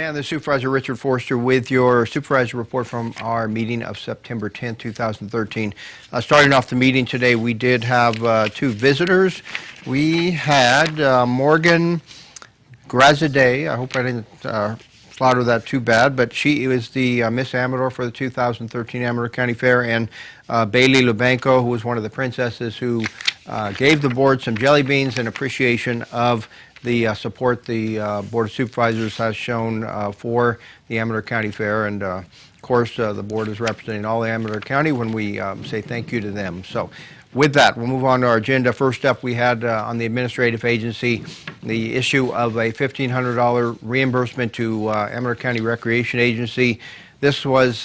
And the Supervisor Richard Forster with your supervisor report from our meeting of September 10, 2013. Starting off the meeting today, we did have two visitors. We had Morgan Grazadeh. I hope I didn't slaughter that too bad, but she was the Miss Amador for the 2013 Amador County Fair, and Bailey Lubanko, who was one of the princesses who gave the board some jelly beans in appreciation of the support the Board of Supervisors has shown for the Amador County Fair. And of course, the board is representing all the Amador County when we say thank you to them. So with that, we'll move on to our agenda. First up, we had on the administrative agency the issue of a $1,500 reimbursement to Amador County Recreation Agency. This was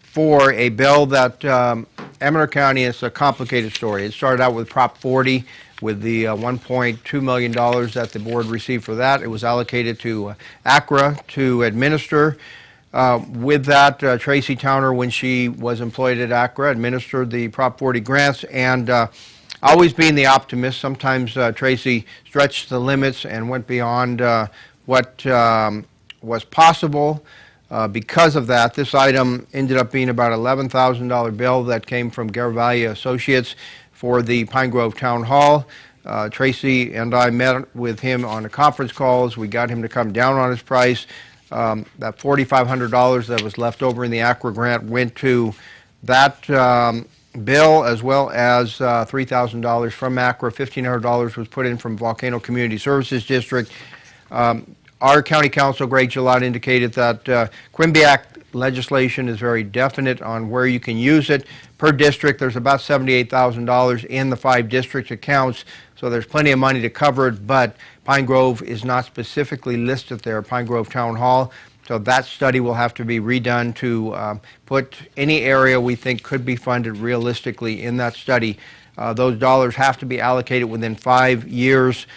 for a bill that Amador County, it's a complicated story. It started out with Prop 40 with the $1.2 million that the board received for that. It was allocated to ACRA to administer. With that, Tracy Towner, when she was employed at ACRA, administered the Prop 40 grants, and always being the optimist, sometimes Tracy stretched the limits and went beyond what was possible. Because of that, this item ended up being about an $11,000 bill that came from Garavaglia Associates for the Pine Grove Town Hall. Tracy and I met with him on a conference calls. We got him to come down on his price. That $4,500 that was left over in the ACRA grant went to that bill, as well as $3,000 from ACRA. $1,500 was put in from Volcano Community Services District. Our county counsel, Greg Gillott, indicated that Quimby Act legislation is very definite on where you can use it. Per district, there's about $78,000 in the 5 district accounts, so there's plenty of money to cover it, but Pine Grove is not specifically listed there, Pine Grove Town Hall, so that study will have to be redone to put any area we think could be funded realistically in that study. Those dollars have to be allocated within 5 years.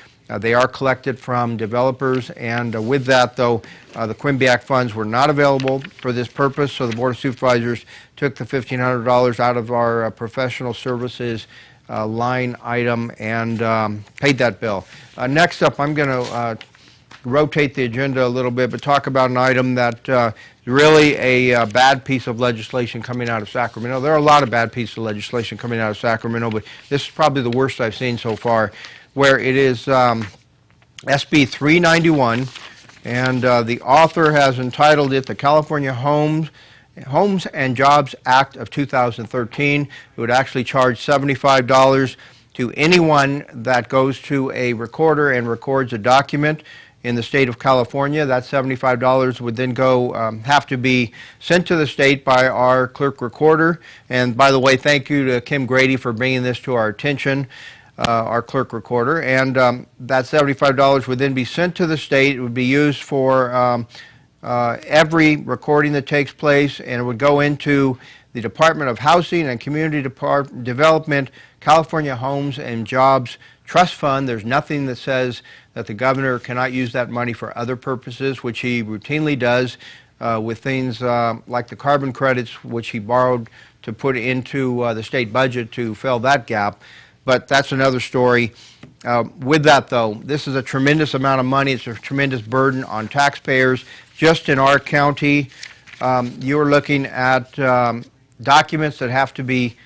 They are collected from developers, and with that, though, the Quimby Act funds were not available for this purpose, so the Board of Supervisors took the $1,500 out of our professional services line item and paid that bill. Next up, I'm going to rotate the agenda a little bit, but talk about an item that is really a bad piece of legislation coming out of Sacramento. There are a lot of bad pieces of legislation coming out of Sacramento, but this is probably the worst I've seen so far, where it is SB 391, and the author has entitled it the California Homes and Jobs Act of 2013. It would actually charge $75 to anyone that goes to a recorder and records a document in the state of California. That $75 would then go have to be sent to the state by our clerk recorder. And by the way, thank you to Kim Grady for bringing this to our attention, our clerk recorder. And that $75 would then be sent to the state. It would be used for every recording that takes place, and it would go into the Department of Housing and Community Development, California Homes and Jobs Trust Fund. There's nothing that says that the governor cannot use that money for other purposes, which he routinely does with things like the carbon credits, which he borrowed to put into the state budget to fill that gap. But that's another story. With that, though, this is a tremendous amount of money. It's a tremendous burden on taxpayers. Just in our county, you're looking at documents that have to be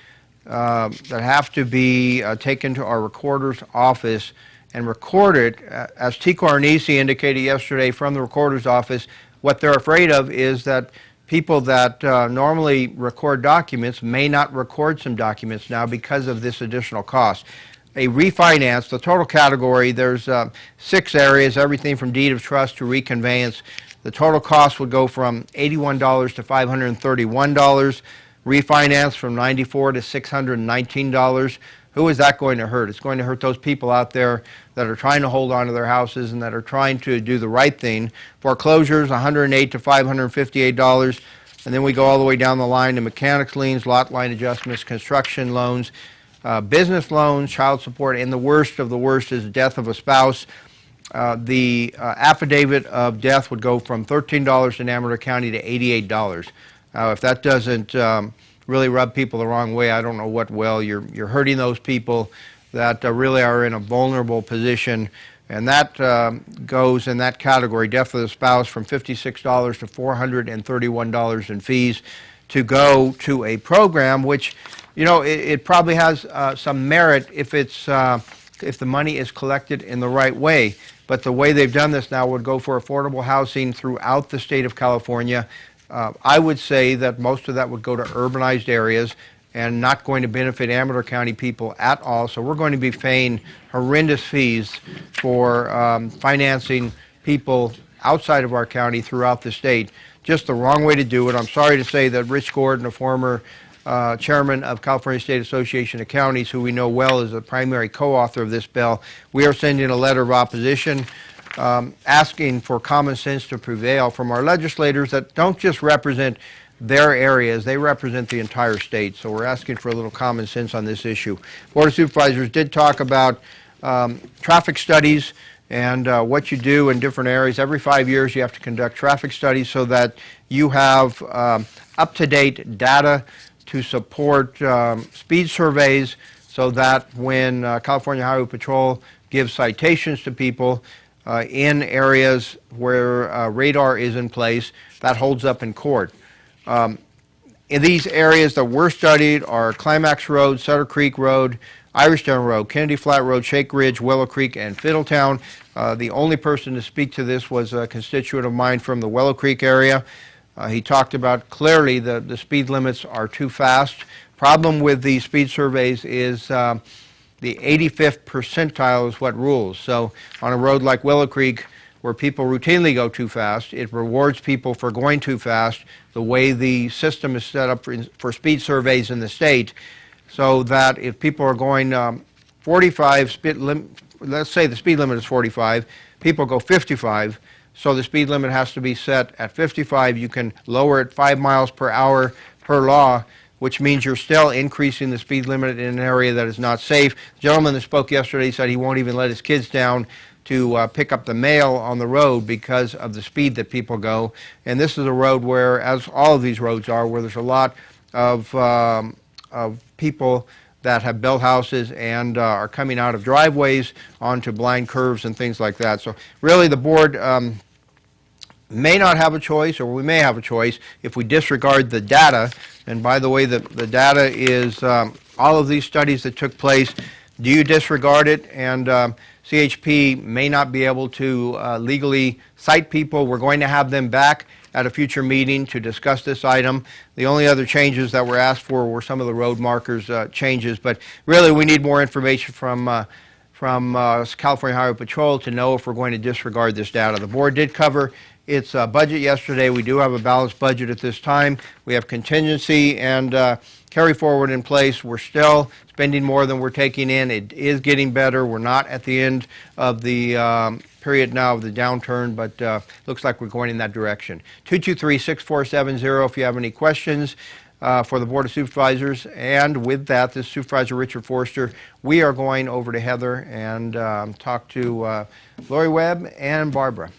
taken to our recorder's office and recorded. As T. Carnesi indicated yesterday from the recorder's office, what they're afraid of is that people that normally record documents may not record some documents now because of this additional cost. A refinance, the total category, there's 6 areas, everything from deed of trust to reconveyance. The total cost would go from $81 to $531. Refinance from $94 to $619. Who is that going to hurt? It's going to hurt those people out there that are trying to hold on to their houses and that are trying to do the right thing. Foreclosures, $108 to $558. And then we go all the way down the line to mechanics liens, lot line adjustments, construction loans, business loans, child support, and the worst of the worst is death of a spouse. The affidavit of death would go from $13 in Amador County to $88. If that doesn't really rub people the wrong way, I don't know what will. You're hurting those people that really are in a vulnerable position And that goes in that category, death of the spouse, from $56 to $431 in fees to go to a program which, you know, it probably has some merit if the money is collected in the right way. But the way they've done this now would go for affordable housing throughout the state of California. I would say that most of that would go to urbanized areas and not going to benefit Amador County people at all. So we're going to be paying horrendous fees for financing people outside of our county throughout the state. Just the wrong way to do it. I'm sorry to say that Rich Gordon, a former chairman of California State Association of Counties, who we know well is the primary co-author of this bill, we are sending a letter of opposition asking for common sense to prevail from our legislators that don't just represent their areas, they represent the entire state. So we're asking for a little common sense on this issue. Board of Supervisors did talk about traffic studies and what you do in different areas. Every 5 years you have to conduct traffic studies so that you have up-to-date data to support speed surveys, so that when California Highway Patrol gives citations to people in areas where radar is in place, that holds up in court. In these areas that were studied are Climax Road, Sutter Creek Road, Irishtown Road, Kennedy Flat Road, Shake Ridge, Willow Creek, and Fiddletown. The only person to speak to this was a constituent of mine from the Willow Creek area. He talked about clearly the speed limits are too fast. Problem with these speed surveys is the 85th percentile is what rules. So on a road like Willow Creek, where people routinely go too fast, it rewards people for going too fast, the way the system is set up for speed surveys in the state, so that if people are going 45, let's say the speed limit is 45, people go 55, so the speed limit has to be set at 55. You can lower it 5 miles per hour per law, which means you're still increasing the speed limit in an area that is not safe. The gentleman that spoke yesterday said he won't even let his kids down to pick up the mail on the road because of the speed that people go. And this is a road where, as all of these roads are, where there's a lot of people that have built houses and are coming out of driveways onto blind curves and things like that. So really the board may not have a choice, or we may have a choice if we disregard the data. And by the way, the data is all of these studies that took place. Do you disregard it? And CHP may not be able to legally cite people. We're going to have them back at a future meeting to discuss this item. The only other changes that were asked for were some of the road markers changes, but really we need more information from California Highway Patrol to know if we're going to disregard this data. The board did cover its budget yesterday. We do have a balanced budget at this time. We have contingency and carry forward in place. We're still spending more than we're taking in. It is getting better. We're not at the end of the period now of the downturn, but looks like we're going in that direction. 223-6470 if you have any questions for the Board of Supervisors. And with that, this is Supervisor Richard Forster. We are going over to Heather and talk to Lori Webb and Barbara.